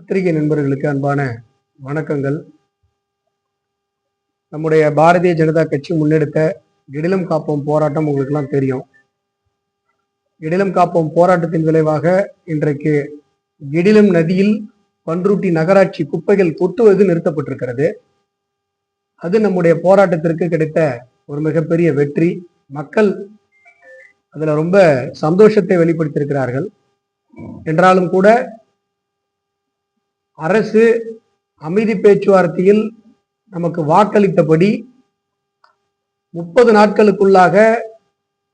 பத்திரிகை நண்பர்களுக்கு அன்பான வணக்கங்கள். நம்முடைய பாரதிய ஜனதா கட்சி முன்னெடுத்த கெடிலம் காப்போம் போராட்டம் உங்களுக்கெல்லாம் தெரியும். கெடிலம் காப்போம் போராட்டத்தின் விளைவாக இன்றைக்கு கெடிலம் நதியில் பன்ருட்டி நகராட்சி குப்பைகள் கொட்டுவது நிறுத்தப்பட்டிருக்கிறது. அது நம்முடைய போராட்டத்திற்கு கிடைத்த ஒரு மிகப்பெரிய வெற்றி. மக்கள் அதுல ரொம்ப சந்தோஷத்தை வெளிப்படுத்தியிருக்கிறார்கள். என்றாலும் கூட அரசு அமைதி பேச்சுவார்த்தையில் நமக்கு வாக்களித்தபடி 30 நாட்களுக்குள்ளாக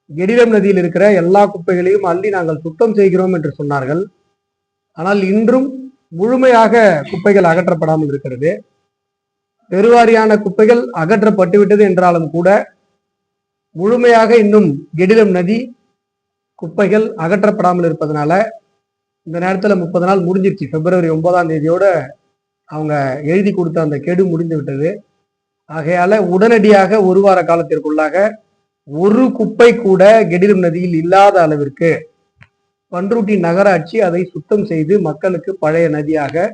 கெடிலம் நதியில் இருக்கிற எல்லா குப்பைகளையும் அள்ளி நாங்கள் சுத்தம் செய்கிறோம் என்று சொன்னார்கள். ஆனால் இன்றும் முழுமையாக குப்பைகள் அகற்றப்படாமல் இருக்கிறது. பெருவாரியான குப்பைகள் அகற்றப்பட்டுவிட்டது என்றாலும் கூட முழுமையாக இன்னும் கெடிலம் நதி குப்பைகள் அகற்றப்படாமல் இருப்பதனால இந்த நேரத்தில் 30 நாள் முடிஞ்சிருச்சு. பிப்ரவரி 9ஆம் தேதியோட அவங்க எழுதி கொடுத்த அந்த கெடு முடிந்து விட்டது. ஆகையால உடனடியாக ஒரு வார காலத்திற்குள்ளாக ஒரு குப்பை கூட கெடிலம் நதியில் இல்லாத அளவிற்கு பன்ருட்டி நகராட்சி அதை சுத்தம் செய்து மக்களுக்கு பழைய நதியாக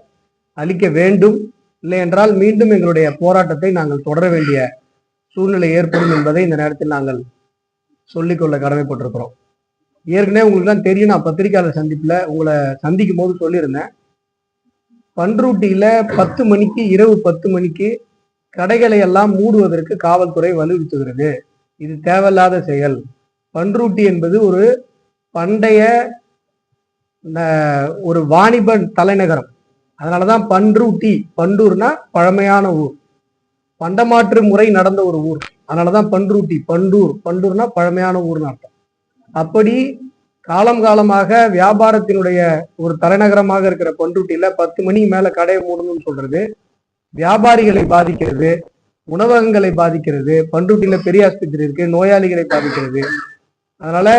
அளிக்க வேண்டும். இல்லை என்றால் மீண்டும் எங்களுடைய போராட்டத்தை நாங்கள் தொடர வேண்டிய சூழ்நிலை ஏற்படும் என்பதை இந்த நேரத்தில் நாங்கள் சொல்லிக்கொள்ள கடமைப்பட்டிருக்கிறோம். ஏற்கனவே உங்களுக்கு தான் தெரியும், நான் பத்திரிகையாளர் சந்திப்புல உங்களை சந்திக்கும் போது சொல்லியிருந்தேன், பன்ருட்டியில 10 மணிக்கு இரவு 10 மணிக்கு கடைகளை எல்லாம் மூடுவதற்கு காவல்துறை வலியுறுத்துகிறது. இது தேவையில்லாத செயல். பன்ருட்டி என்பது ஒரு பண்டைய ஒரு வாணிப தலைநகரம். அதனாலதான் பன்ருட்டி, பண்டூர்னா பழமையான ஊர், பண்டமாற்று முறை நடந்த ஒரு ஊர். அதனாலதான் பன்ருட்டி, பண்டூர், பண்டூர்னா பழமையான ஊர்னு அர்த்தம். அப்படி காலம் காலமாக வியாபாரத்தினுடைய ஒரு தலைநகரமாக இருக்கிற பன்ருட்டியில 10 மணிக்கு மேல கடையை மூடணும்னு சொல்றது வியாபாரிகளை பாதிக்கிறது, உணவகங்களை பாதிக்கிறது. பன்ருட்டியில பெரிய ஆஸ்பத்திரி இருக்கு, நோயாளிகளை பாதிக்கிறது. அதனால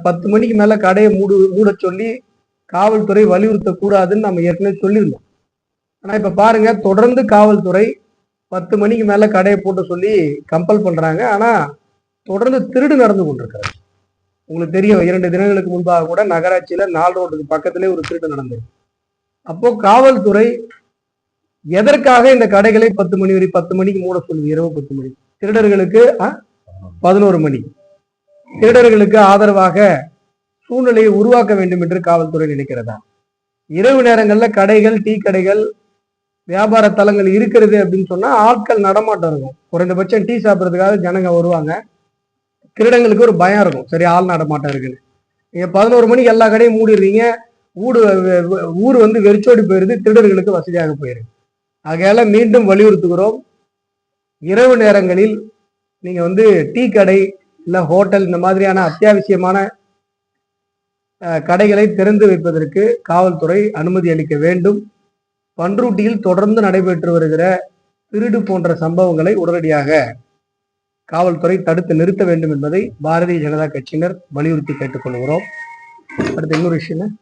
10 மணிக்கு மேல கடையை மூட சொல்லி காவல்துறை வலியுறுத்த கூடாதுன்னு நம்ம ஏற்கனவே சொல்லியிருந்தோம். ஆனா இப்ப பாருங்க, தொடர்ந்து காவல்துறை 10 மணிக்கு மேல கடையை போட்டு சொல்லி கம்பல் பண்றாங்க. ஆனா தொடர்ந்து திருடு நடந்து கொண்டிருக்கிறது. உங்களுக்கு தெரியும், 2 தினங்களுக்கு முன்பாக கூட நகராட்சியில 4 ரோட்டுக்கு பக்கத்திலே ஒரு திருட்டு நடந்தது. அப்போ காவல்துறை எதற்காக இந்த கடைகளை 10 மணி வரை 10 மணிக்கு மூட சொல்லுது? இரவு 10 மணி திருடர்களுக்கு 11 மணி திருடர்களுக்கு ஆதரவாக சூழ்நிலையை உருவாக்க வேண்டும் என்று காவல்துறை நினைக்கிறதா? இரவு நேரங்கள்ல கடைகள், டீ கடைகள், வியாபார தலங்கள் இருக்கிறது அப்படின்னு சொன்னா ஆட்கள் நடமாட்டம் இருக்கும். குறைந்தபட்சம் டீ சாப்பிட்றதுக்காக ஜனங்க வருவாங்க. திருடங்களுக்கு ஒரு பயம் இருக்கும், சரி ஆள் நடமாட்டம் இருக்குன்னு. நீங்க 11 மணிக்கு எல்லா கடையும் மூடிடுறீங்க, ஊர் வந்து வெறிச்சோடி போயிருது, திருடர்களுக்கு வசதியாக போயிருக்கு. ஆகையால மீண்டும் வலியுறுத்துகிறோம், இரவு நேரங்களில் நீங்க வந்து டீ கடை இல்ல ஹோட்டல் இந்த மாதிரியான அத்தியாவசியமான கடைகளை திறந்து வைப்பதற்கு காவல்துறை அனுமதி அளிக்க வேண்டும். பன்ருட்டியில் தொடர்ந்து நடைபெற்று வருகிற திருடு போன்ற சம்பவங்களை உடனடியாக காவல்துறை தடுத்து நிறுத்த வேண்டும் என்பதை பாரதிய ஜனதா கட்சியினர் வலியுறுத்தி கேட்டுக்கொள்கிறோம். அடுத்து இன்னொரு விஷயம்,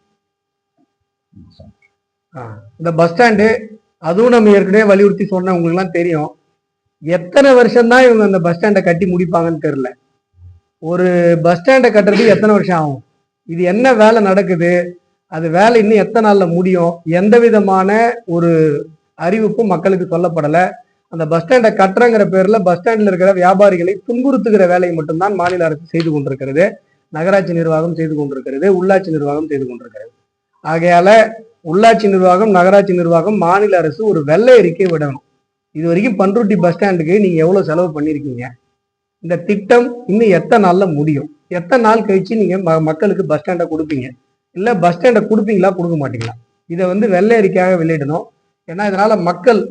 இந்த பஸ் ஸ்டாண்டு, அதுவும் நம்ம ஏற்கனவே வலியுறுத்தி சொன்ன உங்களுக்கு எல்லாம் தெரியும். எத்தனை வருஷம்தான் இவங்க அந்த பஸ் ஸ்டாண்டை கட்டி முடிப்பாங்கன்னு தெரியல. ஒரு பஸ் ஸ்டாண்டை கட்டுறதுக்கு எத்தனை வருஷம் ஆகும்? இது என்ன வேலை நடக்குது? அது வேலை இன்னும் எத்தனை நாள்ல முடியும்? எந்த விதமான ஒரு அறிவிப்பும் மக்களுக்கு சொல்லப்படலை. அந்த பஸ் ஸ்டாண்டை கட்டுறங்கிற பேர்ல பஸ் ஸ்டாண்ட்ல இருக்கிற வியாபாரிகளை துன்புறுத்துகிற வேலையை மட்டும்தான் மாநில அரசு செய்து கொண்டிருக்கிறது, நகராட்சி நிர்வாகம் செய்து கொண்டிருக்கிறது, உள்ளாட்சி நிர்வாகம் செய்து கொண்டிருக்கிறது. ஆகையால உள்ளாட்சி நிர்வாகம், நகராட்சி நிர்வாகம், மாநில அரசு ஒரு வெள்ளை அறிக்கை விடணும். இது வரைக்கும் பன்ருட்டி பஸ் ஸ்டாண்டுக்கு நீங்க எவ்வளவு செலவு பண்ணிருக்கீங்க? இந்த திட்டம் இன்னும் எத்தனை நாள்ல முடியும்? எத்தனை நாள் கழிச்சு நீங்க மக்களுக்கு பஸ் ஸ்டாண்டை கொடுப்பீங்க? இல்ல பஸ் ஸ்டாண்டை கொடுப்பீங்களா, கொடுக்க மாட்டீங்களா? இதை வந்து வெள்ளை அறிக்கையாக வெளியிடணும். ஏன்னா இதனால மக்கள்,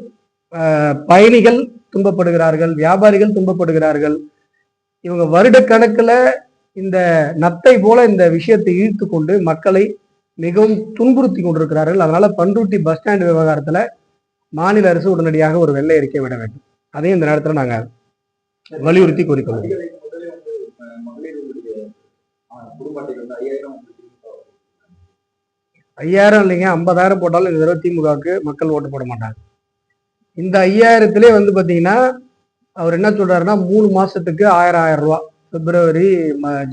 பயணிகள் துன்பப்படுகிறார்கள், வியாபாரிகள் துன்பப்படுகிறார்கள். இவங்க வருட கணக்குல இந்த நத்தை போல இந்த விஷயத்தை இழுத்து கொண்டு மக்களை மிகவும் துன்புறுத்தி கொண்டிருக்கிறார்கள். அதனால பன்ருட்டி பஸ் ஸ்டாண்ட் விவகாரத்துல மாநில அரசு உடனடியாக ஒரு வெள்ளை அறிக்கை விட வேண்டும். அதையும் இந்த நேரத்துல நாங்க வலியுறுத்தி கூறிக்கொள்வோம். 5000 இல்லைங்க, 50,000 போட்டாலும் இந்த தடவை திமுகவுக்கு மக்கள் ஓட்டு போட மாட்டாங்க. இந்த 5000த்திலே வந்து பாத்தீங்கன்னா அவர் என்ன சொல்றாருன்னா 3 மாசத்துக்கு 1000 ரூபா, பிப்ரவரி,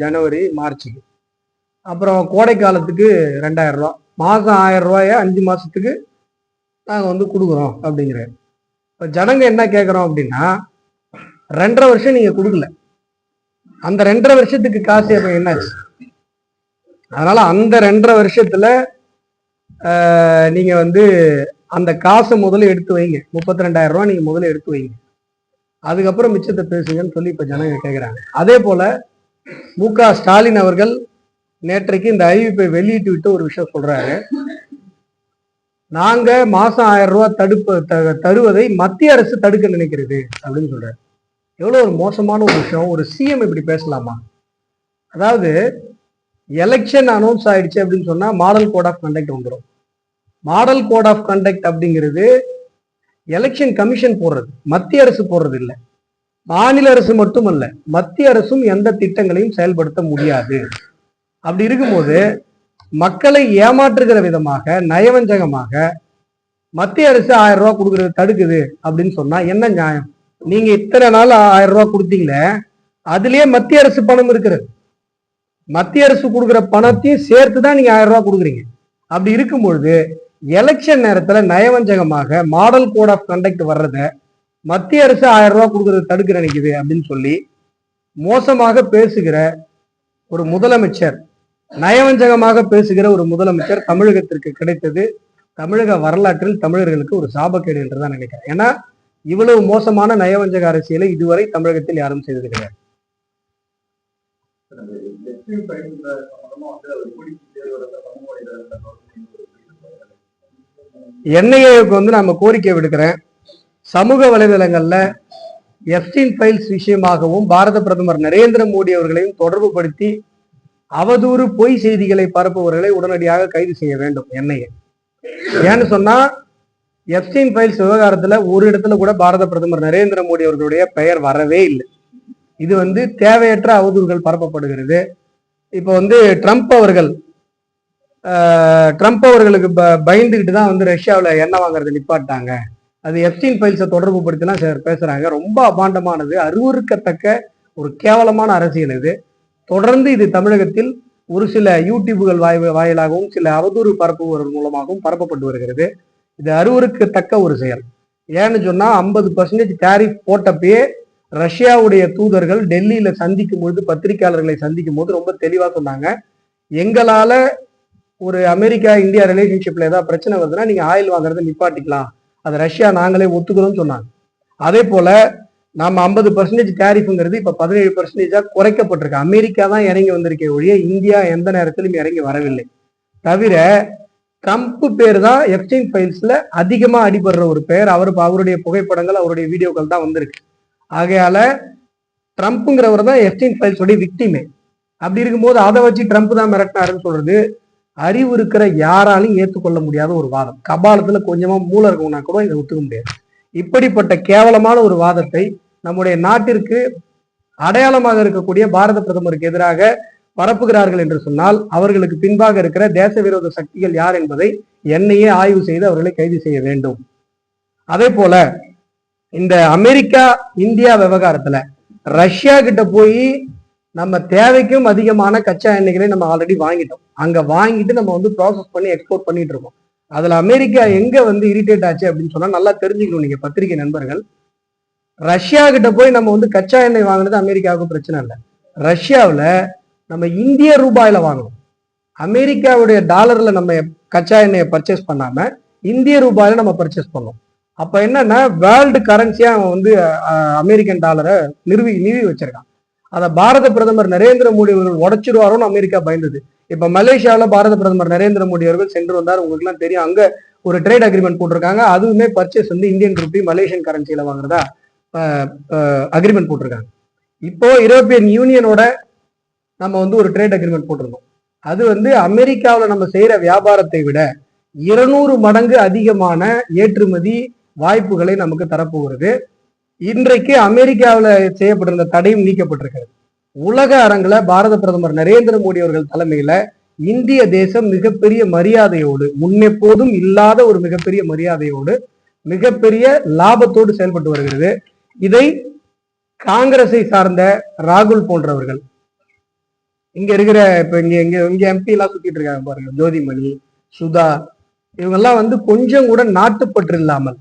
ஜனவரி, மார்ச்சுக்கு. அப்புறம் கோடை காலத்துக்கு 2000 ரூபா, மாசம் 1000 ரூபாய 5 மாசத்துக்கு நாங்க வந்து கொடுக்குறோம் அப்படிங்கிறாரு. இப்ப ஜனங்க என்ன கேட்கறோம் அப்படின்னா, 2.5 வருஷம் நீங்க கொடுக்கல, அந்த 2.5 வருஷத்துக்கு காசு அப்ப என்னாச்சு? அதனால அந்த 2.5 வருஷத்துல நீங்க வந்து அந்த காசை முதல்ல எடுத்து வைங்க. 32,000 ரூபாய் நீங்க முதல்ல எடுத்து வைங்க, அதுக்கப்புறம் மிச்சத்தை பேசுங்கன்னு சொல்லி இப்ப ஜனங்க கேட்கிறாங்க. அதே போல மு.க. ஸ்டாலின் அவர்கள் நேற்றைக்கு இந்த அறிவிப்பை வெளியிட்டு விட்டு ஒரு விஷயம் சொல்றாரு. நாங்க மாசம் 1000 ரூபாய் தருவதை மத்திய அரசு தடுக்க நினைக்கிறது அப்படின்னு சொல்றாரு. எவ்வளவு ஒரு மோசமான ஒரு விஷயம். ஒரு சிஎம் இப்படி பேசலாமா? அதாவது எலெக்ஷன் அனௌன்ஸ் ஆயிடுச்சு அப்படின்னு சொன்னா மாடல் கோட் ஆஃப் கண்டக்ட் வந்துடும். மாடல் கோட் ஆஃப் கண்டக்ட் அப்படிங்கிறது எலெக்ஷன் கமிஷன் போடுறது, மத்திய அரசு போடுறது இல்லை. மாநில அரசு மட்டுமல்ல, மத்திய அரசும் எந்த திட்டங்களையும் செயல்படுத்த முடியாது. அப்படி இருக்கும்போது மக்களை ஏமாற்றுகிற விதமாக நயவஞ்சகமாக மத்திய அரசு 1000 ரூபாய் கொடுக்கறது தடுக்குது அப்படின்னு சொன்னா என்ன நியாயம்? நீங்க இத்தனை நாள் 1000 ரூபாய் கொடுத்தீங்களே, அதுலயே மத்திய அரசு பணம் இருக்கிறது. மத்திய அரசு கொடுக்குற பணத்தையும் சேர்த்துதான் நீங்க 1000 ரூபாய் கொடுக்குறீங்க. அப்படி இருக்கும்பொழுது எலெக்ஷன் நேரத்துல நயவஞ்சகமாக மாடல் கோட் ஆஃப் கண்டக்ட் வர்றத மத்திய அரசு 1000 ரூபாய் கொடுக்கறது தடுக்க நினைக்குது அப்படின்னு சொல்லி மோசமாக பேசுகிற ஒரு முதலமைச்சர், நயவஞ்சகமாக பேசுகிற ஒரு முதலமைச்சர் தமிழகத்திற்கு கிடைத்தது தமிழக வரலாற்றில் தமிழர்களுக்கு ஒரு சாபக்கேடு என்றுதான் நினைக்கிறேன். ஏன்னா இவ்வளவு மோசமான நயவஞ்சக அரசியலை இதுவரை தமிழகத்தில் யாரும் செய்தது கிடையாது. என்ஐஏவுக்கு வந்து நம்ம கோரிக்கை விடுக்கிறேன். சமூக வலைதளங்கள்ல எப்ஸ்டீன் ஃபைல்ஸ் விஷயமாகவும் பாரத பிரதமர் நரேந்திர மோடி அவர்களையும் தொடர்பு படுத்தி அவதூறு பொய் செய்திகளை பரப்புபவர்களை உடனடியாக கைது செய்ய வேண்டும் என்ஐஏ. ஏன்னு சொன்னா எப்ஸ்டீன் ஃபைல்ஸ் விவகாரத்துல ஒரு இடத்துல கூட பாரத பிரதமர் நரேந்திர மோடி அவர்களுடைய பெயர் வரவே இல்லை. இது வந்து தேவையற்ற அவதூறுகள் பரப்பப்படுகிறது. இப்போ வந்து ட்ரம்ப் அவர்களுக்கு பயந்துகிட்டு தான் வந்து ரஷ்யாவில் எண்ணெய் வாங்குறது நிப்பாட்டாங்க. அது எப்ஸ்டீன் ஃபைல்ஸை தொடர்பு படுத்தினா பேசுறாங்க. ரொம்ப அபாண்டமானது, அருவருக்கத்தக்க ஒரு கேவலமான அரசியல் இது. தொடர்ந்து இது தமிழகத்தில் ஒரு சில யூடியூபுகள் வாயிலாகவும் சில அவதூறு பரப்புபவர்கள் மூலமாகவும் பரப்பப்பட்டு வருகிறது. இது அருவருக்கத்தக்க ஒரு செயல். ஏன்னு சொன்னா 50% டேரிஃப் போட்டப்பயே ரஷ்யாவுடைய தூதர்கள் டெல்லியில சந்திக்கும் பொழுது, பத்திரிகையாளர்களை சந்திக்கும் போது ரொம்ப தெளிவா சொன்னாங்க, எங்களால ஒரு அமெரிக்கா இந்தியா ரிலேஷன்ஷிப்ல ஏதாவது பிரச்சனை வருதுன்னா நீங்க ஆயில் வாங்குறதை நிப்பாட்டிக்கலாம், அதை ரஷ்யா நாங்களே ஒத்துக்கிறோம்னு சொன்னாங்க. அதே போல நாம 50% டேரிஃப்ங்கிறது இப்ப 17% குறைக்கப்பட்டிருக்கு. அமெரிக்கா தான் இறங்கி வந்திருக்கே ஒழிய இந்தியா எந்த நேரத்திலும் இறங்கி வரவில்லை. தவிர ட்ரம்ப் பேர் தான் எப்ஸ்டீன் ஃபைல்ஸ்ல அதிகமா அடிபடுற ஒரு பெயர். அவருடைய புகைப்படங்கள், அவருடைய வீடியோக்கள் தான் வந்திருக்கு. ஆகையால ட்ரம்ப்ங்கிறவர் தான் எப்ஸ்டீன் ஃபைல்ஸோடைய விக்டிமே. அப்படி இருக்கும்போது அதை வச்சு ட்ரம்ப் தான் மிரட்டினாருன்னு சொல்றது அறிவு இருக்கிற யாராலையும் ஏற்றுக்கொள்ள முடியாத ஒரு வாதம். கபாலத்துல கொஞ்சமா மூளை இருக்கணும்னா கூட இதை ஒத்துக்க முடியாது. இப்படிப்பட்ட கேவலமான ஒரு வாதத்தை நம்முடைய நாட்டிற்கு அடையாளமாக இருக்கக்கூடிய பாரத பிரதமருக்கு எதிராக பரப்புகிறார்கள் என்று சொன்னால் அவர்களுக்கு பின்பாக இருக்கிற தேச விரோத சக்திகள் யார் என்பதை என்ஐஏ ஆய்வு செய்து அவர்களை கைது செய்ய வேண்டும். அதே போல இந்த அமெரிக்கா இந்தியா விவகாரத்துல ரஷ்யா கிட்ட போய் நம்ம தேவைக்கும் அதிகமான கச்சா எண்ணெய்களை நம்ம ஆல்ரெடி வாங்கிட்டோம். அங்க வாங்கிட்டு நம்ம வந்து ப்ராசஸ் பண்ணி எக்ஸ்போர்ட் பண்ணிட்டு இருக்கோம். அதுல அமெரிக்கா எங்க வந்து இரிட்டேட் ஆச்சு அப்படின்னு சொன்னா நல்லா தெரிஞ்சுக்கணும் நீங்க பத்திரிகை நண்பர்கள். ரஷ்யா கிட்ட போய் நம்ம வந்து கச்சா எண்ணெய் வாங்கினது அமெரிக்காவுக்கு பிரச்சனை இல்லை. ரஷ்யாவில் நம்ம இந்திய ரூபாயில வாங்கணும். அமெரிக்காவுடைய டாலர்ல நம்ம கச்சா எண்ணெயை பர்ச்சேஸ் பண்ணாம இந்திய ரூபாயில நம்ம பர்ச்சேஸ் பண்ணோம். அப்ப என்னன்னா வேர்ல்டு கரன்சியா அவன் வந்து அமெரிக்கன் டாலரை நிறுவி வச்சிருக்கான். அதை பாரத பிரதமர் நரேந்திர மோடி அவர்கள் உடைச்சிருவாரோன்னு அமெரிக்கா பயந்தது. இப்ப மலேசியாவில் பாரத பிரதமர் நரேந்திர மோடி அவர்கள் சென்று வந்தார். உங்களுக்கு எல்லாம் தெரியும், அங்க ஒரு ட்ரேட் அக்ரிமெண்ட் போட்டிருக்காங்க. அதுவுமே பர்ச்சேஸ் வந்து இந்தியன் ரூபி மலேசியன் கரன்சியில வாங்குறதா அக்ரிமெண்ட் போட்டிருக்காங்க. இப்போ யூரோப்பியன் யூனியனோட நம்ம வந்து ஒரு ட்ரேட் அக்ரிமெண்ட் போட்டிருந்தோம். அது வந்து அமெரிக்காவில் நம்ம செய்யற வியாபாரத்தை விட 200 மடங்கு அதிகமான ஏற்றுமதி வாய்ப்புகளை நமக்கு தரப்போகிறது. இன்றைக்கு அமெரிக்காவில் செய்யப்பட்டிருந்த தடையும் நீக்கப்பட்டிருக்கிறது. உலக அரங்குல பாரத பிரதமர் நரேந்திர மோடி அவர்கள் தலைமையில இந்திய தேசம் மிகப்பெரிய மரியாதையோடு, முன்னெப்போதும் இல்லாத ஒரு மிகப்பெரிய மரியாதையோடு, மிகப்பெரிய லாபத்தோடு செயல்பட்டு வருகிறது. இதை காங்கிரஸை சார்ந்த ராகுல் போன்றவர்கள், இங்க இருக்கிற இப்ப இங்க எம்பி எல்லாம் சுத்திட்டு இருக்காங்க பாருங்க, ஜோதிமணி, சுதா, இவங்கெல்லாம் வந்து கொஞ்சம் கூட நாட்டுப்பற்று இல்லாமல்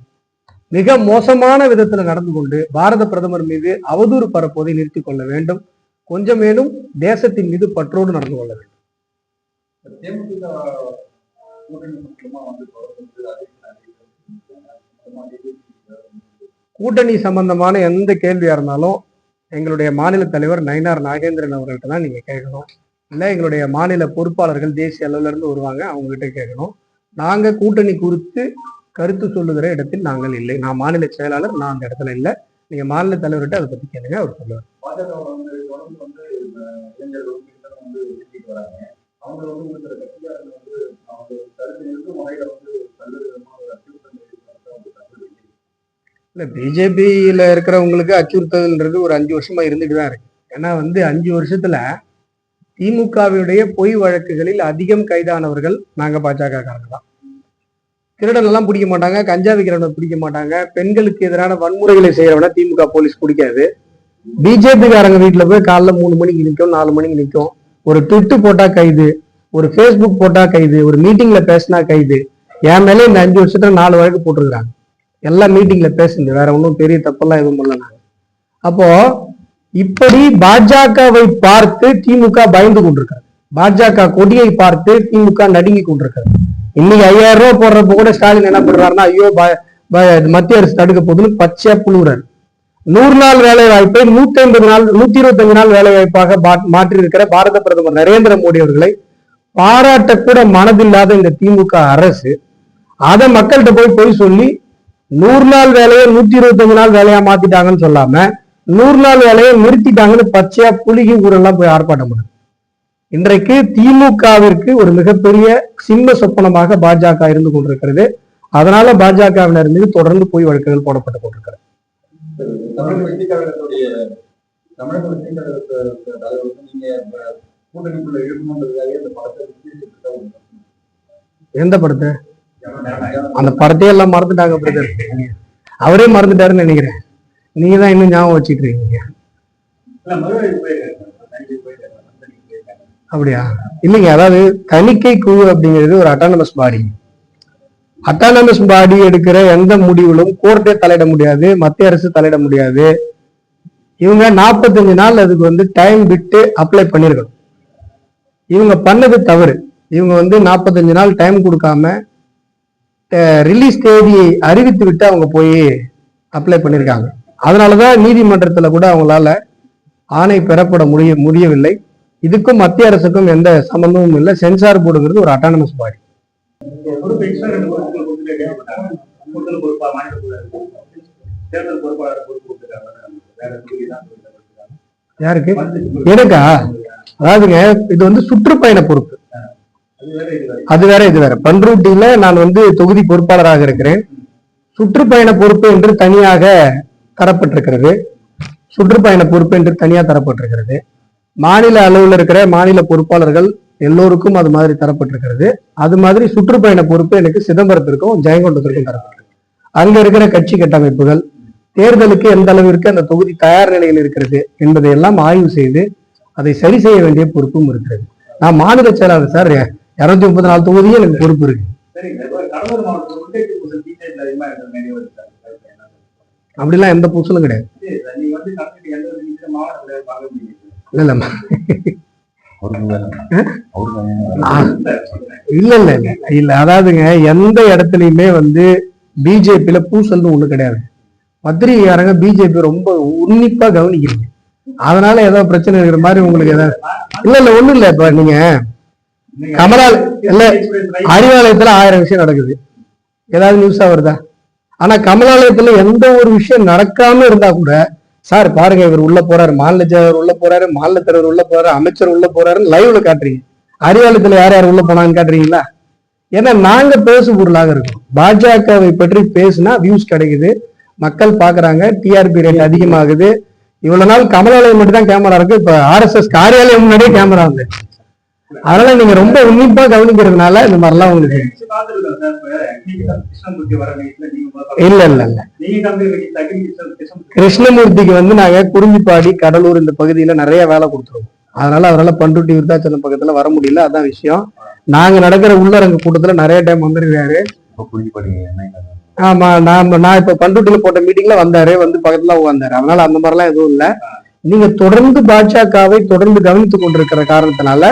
மிக மோசமான விதத்துல நடந்து கொண்டு பாரத பிரதமர் மீது அவதூறு பரப்புவதை நிறுத்திக் கொள்ள வேண்டும். கொஞ்சமேனும் தேசத்தின் மீது பற்றோடு நடந்து கொள்ள வேண்டும். கூட்டணி சம்பந்தமான எந்த கேள்வியா இருந்தாலும் எங்களுடைய மாநில தலைவர் நயினார் நாகேந்திரன் அவர்கள்ட்ட தான் நீங்க கேட்கணும். இல்லை எங்களுடைய மாநில பொறுப்பாளர்கள் தேசிய அளவுல இருந்து வருவாங்க, அவங்க கிட்ட கேட்கணும். நாங்க கூட்டணி குறித்து கருத்து சொல்லுகிற இடத்தில் நாங்கள் இல்லை. நான் மாநில செயலாளர், நான் அந்த இடத்துல இல்லை. நீங்க மாநில தலைவர்கிட்ட அதை பத்தி கேளுங்க, அவர் சொல்லுவார். இல்ல, பிஜேபியில இருக்கிறவங்களுக்கு அச்சுறுத்தல்ன்றது ஒரு 5 வருஷமா இருந்துட்டு தான் இருக்கு. ஏன்னா வந்து 5 வருஷத்துல திமுகவுடைய பொய் வழக்குகளில் அதிகம் கைதானவர்கள் நாங்க பாஜக காரங்க தான். திருடன் எல்லாம் பிடிக்க மாட்டாங்க, கஞ்சா விற்கிறவனை பிடிக்க மாட்டாங்க, பெண்களுக்கு எதிரான வன்முறைகளை செய்யறவன திமுக போலீஸ் பிடிக்காது. பிஜேபி காரங்க வீட்டுல போய் காலைல 3 மணிக்கு நிற்கும், 4 மணிக்கு நிற்கும். ஒரு ட்விட்டு போட்டா கைது, ஒரு ஃபேஸ்புக் போட்டா கைது, ஒரு மீட்டிங்ல பேசினா கைது. என் மேலே இந்த 5 வருஷத்துல 4 வழக்கு போட்டிருக்கிறாங்க. எல்லாம் மீட்டிங்ல பேசுங்க, வேற ஒன்றும் பெரிய தப்பெல்லாம் எதுவும் பண்ணல. அப்போ இப்படி பாஜகவை பார்த்து திமுக பயந்து கொண்டிருக்காரு, பாஜக கொடியை பார்த்து திமுக நடுங்கி கொண்டிருக்காரு. இன்னைக்கு 5000 ரூபாய் போடுறப்ப கூட ஸ்டாலின் என்ன பண்றாருன்னா, ஐயோ மத்திய அரசு தடுக்க போகுதுன்னு பச்சையா புழுவுறாரு. 100 நாள் வேலை வாய்ப்பை 150 நாள் 125 நாள் வேலை வாய்ப்பாக மாற்றி இருக்கிற பாரத பிரதமர் நரேந்திர மோடி அவர்களை பாராட்ட கூட மனதில்லாத இந்த திமுக அரசு அதை மக்கள்கிட்ட போய் சொல்லி 100 நாள் வேலையை 125 நாள் வேலையா மாத்திட்டாங்கன்னு சொல்லாம 100 நாள் வேலையை நிறுத்திட்டாங்கன்னு பச்சையா புலிகி ஊரெல்லாம் போய் ஆர்ப்பாட்டம் பண்ணுது. இன்றைக்கு திமுகவிற்கு ஒரு மிகப்பெரிய சிம்ம சொப்பனமாக பாஜக இருந்து கொண்டிருக்கிறது. அதனால பாஜகவினர் மீது தொடர்ந்து பொய் வழக்குகள் போடப்பட்டு கொண்டிருக்கிறது. எந்த படத்தை? அந்த படத்தையே எல்லாம் மறந்துட்டாங்க பிரதர். அவரே மறந்துட்டாருன்னு நினைக்கிறேன். நீங்க தான் இன்னும் ஞாபகம் வச்சுட்டு இருக்கீங்க. அப்படியா? இல்லைங்க, அதாவது தணிக்கை குழு அப்படிங்கிறது ஒரு அட்டானமஸ் பாடி. அட்டானமஸ் பாடி எடுக்கிற எந்த முடிவிலும் கோர்ட்டே தலையிட முடியாது, மத்திய அரசு தலையிட முடியாது. இவங்க 45 நாள் அதுக்கு வந்து டைம் விட்டு அப்ளை பண்ணிருக்கணும். இவங்க பண்ணது தவறு. இவங்க வந்து 45 நாள் டைம் கொடுக்காம ரிலீஸ் தேதியை அறிவித்து விட்டு அவங்க போய் அப்ளை பண்ணியிருக்காங்க. அதனாலதான் நீதிமன்றத்துல கூட அவங்களால ஆணை பெறப்பட முடியவில்லை. இதுக்கும் மத்திய அரசுக்கும் எந்த சம்பந்தமும் இல்லை. சென்சார் போர்டுங்கிறது ஒரு அட்டானமஸ் பாடி. யாருக்கு? எனக்கா? அதாவதுங்க, இது வந்து சுற்றுப்பயண பொறுப்பு, அது வேற இது வேற. பண்ருட்டியில நான் வந்து தொகுதி பொறுப்பாளராக இருக்கிறேன். சுற்றுப்பயண பொறுப்பு என்று தனியாக தரப்பட்டிருக்கிறது. சுற்றுப்பயண பொறுப்பு என்று தனியாக தரப்பட்டிருக்கிறது. மாநில அளவில் இருக்கிற மாநில பொறுப்பாளர்கள் எல்லோருக்கும் அது மாதிரி தரப்பட்டிருக்கிறது. அது மாதிரி சுற்றுப்பயண பொறுப்பு எனக்கு சிதம்பரத்திற்கும் ஜெயங்கொண்டத்திற்கும் தரப்பட்டிருக்கு. அங்க இருக்கிற கட்சி கட்டமைப்புகள், தேர்தலுக்கு எந்த அளவிற்கு அந்த தொகுதி தயார் நிலையில் இருக்கிறது என்பதை எல்லாம் ஆய்வு செய்து அதை சரி செய்ய வேண்டிய பொறுப்பும் இருக்கிறது. நான் மாநில செயலாளர் சார், 234 தொகுதியும் எனக்கு பொறுப்பு இருக்கு. அப்படிலாம் எந்த பூசலும் கிடையாது. இல்ல இல்ல இல்ல இல்ல, அதாவதுங்க, எந்த இடத்துலயுமே வந்து பிஜேபியில பூசல்னு ஒண்ணு கிடையாது. பத்திரிகைக்காரங்க பிஜேபி ரொம்ப உன்னிப்பா கவனிக்கிறீங்க. அதனால ஏதோ பிரச்சனை இருக்கிற மாதிரி உங்களுக்கு ஏதாவது இல்ல இல்ல ஒண்ணும் இல்ல. இப்ப நீங்க இல்ல, அறிவாலயத்துல 1000 விஷயம் நடக்குது, ஏதாவது நியூஸா வருதா? ஆனா கமலாலயத்துல எந்த ஒரு விஷயம் நடக்காம இருந்தா கூட, சார் பாருங்க இவர் உள்ள போறாரு, மாநில செயலர் உள்ள போறாரு, மாநில தலைவர் உள்ள போறாரு, அமைச்சர் உள்ள போறாருன்னு லைவ்ல காட்டுறீங்க. அறிவாலயத்துல யார் யார் உள்ள போனான்னு காட்டுறீங்களா? ஏன்னா நாங்க பேசு பொருளாக இருக்கோம். பாஜகவை பற்றி பேசுனா வியூஸ் கிடைக்குது, மக்கள் பாக்குறாங்க, டிஆர்பி ரேட் அதிகமாகுது. இவ்வளவு நாள் கமலாலயம் மட்டும் தான் கேமரா இருக்கு, இப்ப ஆர்எஸ்எஸ் காரியாலயம் முன்னாடியே கேமரா வந்து. அதனால நீங்க ரொம்ப உன்னிப்பா கவனிக்கிறதுனால இந்த மாதிரிலாம் உங்களுக்கு இல்ல இல்ல இல்ல. கிருஷ்ணமூர்த்திக்கு வந்து நாங்க குறிஞ்சிப்பாடி, கடலூர் இந்த பகுதியில நிறைய வேலை கொடுத்துருவோம். அதனால அவரால் பண்ருட்டி விருத்தாச்சலம் பக்கத்துல வர முடியல, அதான் விஷயம். நாங்க நடக்கிற உள்ளரங்க கூட்டத்துல நிறைய டைம் வந்துருக்காரு. ஆமா, நான் இப்ப பண்ருட்டில போட்ட மீட்டிங்ல வந்தாரு, வந்து பக்கத்துல உட்கார்ந்தாரு. அதனால அந்த மாதிரி எல்லாம் எதுவும் இல்ல. நீங்க தொடர்ந்து பாஜகவை தொடர்ந்து கவனித்துக் கொண்டிருக்கிற காரணத்தினால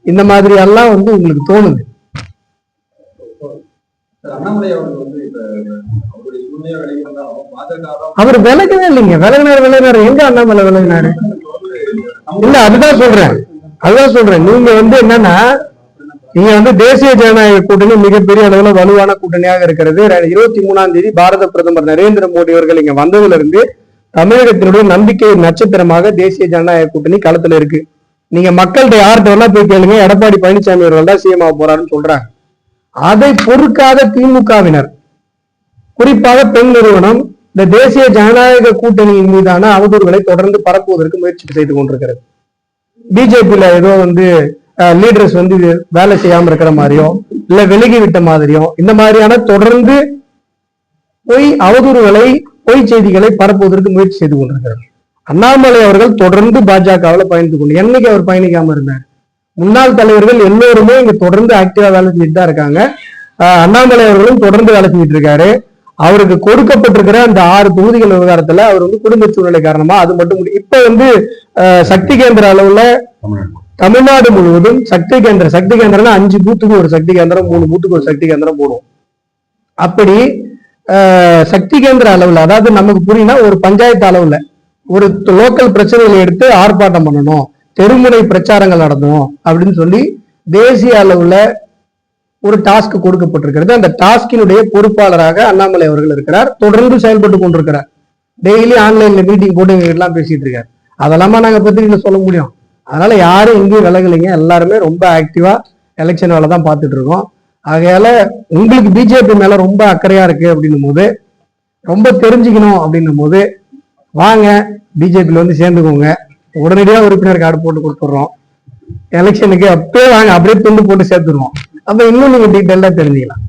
இந்த மாதிரி எல்லாம் உங்களுக்கு தோணுது. அவர் விலகவே இல்லைங்க. விலகினார் எங்க அண்ணாமலை விலகினாரு? இல்ல, அதுதான் சொல்றேன். நீங்க என்னன்னா, நீங்க தேசிய ஜனநாயக கூட்டணி மிகப்பெரிய அளவுல வலுவான கூட்டணியாக இருக்கிறது. 23ஆம் தேதி பாரத பிரதமர் நரேந்திர மோடி அவர்கள் இங்க வந்ததுல இருந்து தமிழகத்தினுடைய நம்பிக்கை நட்சத்திரமாக தேசிய ஜனநாயக கூட்டணி களத்துல இருக்கு. நீங்க மக்கள்கிட்ட யார்கிட்ட வேணா போய் கேளுங்க, எடப்பாடி பழனிசாமி அவர்கள் தான் சிஎம் ஆக போறாருன்னு சொல்றாங்க. அதை பொறுக்காத திமுகவினர், குறிப்பாக பெண் நிறுவனம், இந்த தேசிய ஜனநாயக கூட்டணியின் மீதான அவதூறுகளை தொடர்ந்து பரப்புவதற்கு முயற்சி செய்து கொண்டிருக்கிறது. பிஜேபியில ஏதோ லீடர்ஸ் வேலை செய்யாம இருக்கிற மாதிரியோ இல்ல விலகி விட்ட மாதிரியோ இந்த மாதிரியான தொடர்ந்து அவதூறுகளை, பொய் செய்திகளை பரப்புவதற்கு முயற்சி செய்து கொண்டிருக்கிறார். அண்ணாமலை அவர்கள் தொடர்ந்து பாஜகவில் பயணித்துக் கொண்டு, என்னைக்கு அவர் பயணிக்காம இருந்தார்? முன்னாள் தலைவர்கள் எல்லோருமே இங்க தொடர்ந்து ஆக்டிவா வேலை செஞ்சுட்டு தான் இருக்காங்க. அண்ணாமலை அவர்களும் தொடர்ந்து வேலை செஞ்சுட்டு இருக்காரு. அவருக்கு கொடுக்கப்பட்டிருக்கிற அந்த 6 தொகுதிகள் விவகாரத்துல அவர் குடும்ப சூழ்நிலை காரணமா அது மட்டும் இப்ப சக்தி கேந்திர அளவுல தமிழ்நாடு முழுவதும் சக்தி கேந்திரம் 5 பூத்துக்கு ஒரு சக்தி கேந்திரம், 3 பூத்துக்கு ஒரு சக்தி கேந்திரம் போடுவோம். அப்படி சக்தி கேந்திர அளவுல, அதாவது நமக்கு புரியுனா ஒரு பஞ்சாயத்து அளவுல ஒரு லோக்கல் பிரச்சனைகளை எடுத்து ஆர்ப்பாட்டம் பண்ணணும், தெருமுனை பிரச்சாரங்கள் நடத்தணும் அப்படின்னு சொல்லி தேசிய அளவுல ஒரு டாஸ்க் கொடுக்கப்பட்டிருக்கிறது. அந்த டாஸ்கினுடைய பொறுப்பாளராக அண்ணாமலை அவர்கள் இருக்கிறார். தொடர்ந்து செயல்பட்டு கொண்டிருக்கிறார். டெய்லி ஆன்லைன்ல மீட்டிங் போட்டு எல்லாம் பேசிட்டு இருக்காரு. அதெல்லாமா நாங்க பத்திரிகையில சொல்ல முடியும். அதனால யாரும் எங்கேயும் விலகலைங்க. எல்லாருமே ரொம்ப ஆக்டிவா எலெக்ஷன் வேலை தான் பார்த்துட்டு இருக்கோம். ஆகையால உங்களுக்கு பிஜேபி மேல ரொம்ப அக்கறையா இருக்கு அப்படின்னும் போது, ரொம்ப தெரிஞ்சுக்கணும் அப்படின்னும் போது, வாங்க பிஜேபியில சேர்ந்துக்கோங்க. உடனடியா உறுப்பினர் கார்டு போட்டு கொடுத்துடுறோம். எலெக்ஷனுக்கு அப்பயே வாங்க, அப்படியே துண்டு போட்டு சேர்த்துருவோம். அப்ப இன்னும் நீங்க டீட்டெயிலா தெரிஞ்சுக்கலாம்.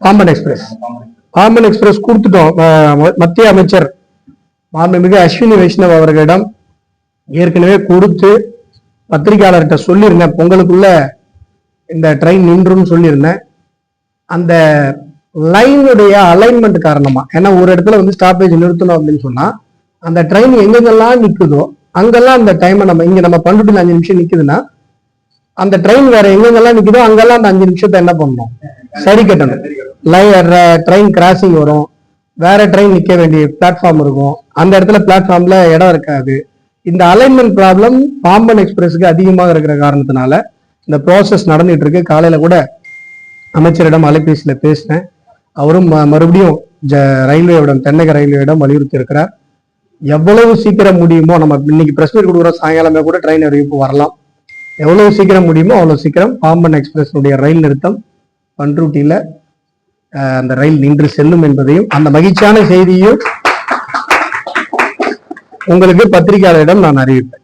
பாம்பன் எக்ஸ்பிரஸ் கொடுத்துட்டோம். மத்திய அமைச்சர் மாண்புமிகு அஸ்வினி வைஷ்ணவ் அவர்களிடம் ஏற்கனவே கொடுத்து பத்திரிகையாளர்கிட்ட சொல்லியிருந்தேன், பொங்கலுக்குள்ள இந்த ட்ரெயின் நின்றுன்னு சொல்லியிருந்தேன். அந்த லைனுடைய அலைன்மெண்ட் காரணமா, ஏன்னா ஒரு இடத்துல ஸ்டாப்பேஜ் நிறுத்தணும் அப்படின்னு சொன்னா அந்த ட்ரெயின் எங்கெங்கெல்லாம் நிக்குதோ அங்கெல்லாம் அந்த டைமை நம்ம பண்ருட்டில 5 நிமிஷம் நிக்குதுன்னா, அந்த ட்ரெயின் வேற எங்கெங்கெல்லாம் நிக்குதோ அங்கெல்லாம் அந்த 5 நிமிஷத்தை என்ன பண்ணணும், சரி கட்டணும். ட்ரெயின் கிராசிங் வரும், வேற ட்ரெயின் நிக்க வேண்டிய பிளாட்ஃபார்ம் இருக்கும், அந்த இடத்துல பிளாட்ஃபார்ம்ல இடம் இருக்காது. இந்த அலைன்மெண்ட் ப்ராப்ளம் பாம்பன் எக்ஸ்பிரஸுக்கு அதிகமாக இருக்கிற காரணத்தினால இந்த ப்ராசஸ் நடந்துட்டு இருக்கு. காலையில கூட அமைச்சரிடம் அலைபேசியில பேசினேன். அவரும் மறுபடியும் ரயில்வேவிடம், தென்னக ரயில்வேவிடம் வலியுறுத்தி இருக்கிறார். எவ்வளவு சீக்கிரம் முடியுமோ, நம்ம இன்னைக்கு பிரஸ் மீட் கொடுக்குற சாயங்காலமே கூட ட்ரெயின் அறிவிப்பு வரலாம். எவ்வளவு சீக்கிரம் முடியுமோ அவ்வளவு சீக்கிரம் பாம்பன் எக்ஸ்பிரஸுடைய ரயில் நிறுத்தம் பண்ருட்டியில அந்த ரயில் நின்று செல்லும் என்பதையும், அந்த மகிழ்ச்சியான செய்தியையும் உங்களுக்கு பத்திரிகையாளரிடம் நான் அறிவிப்பேன்.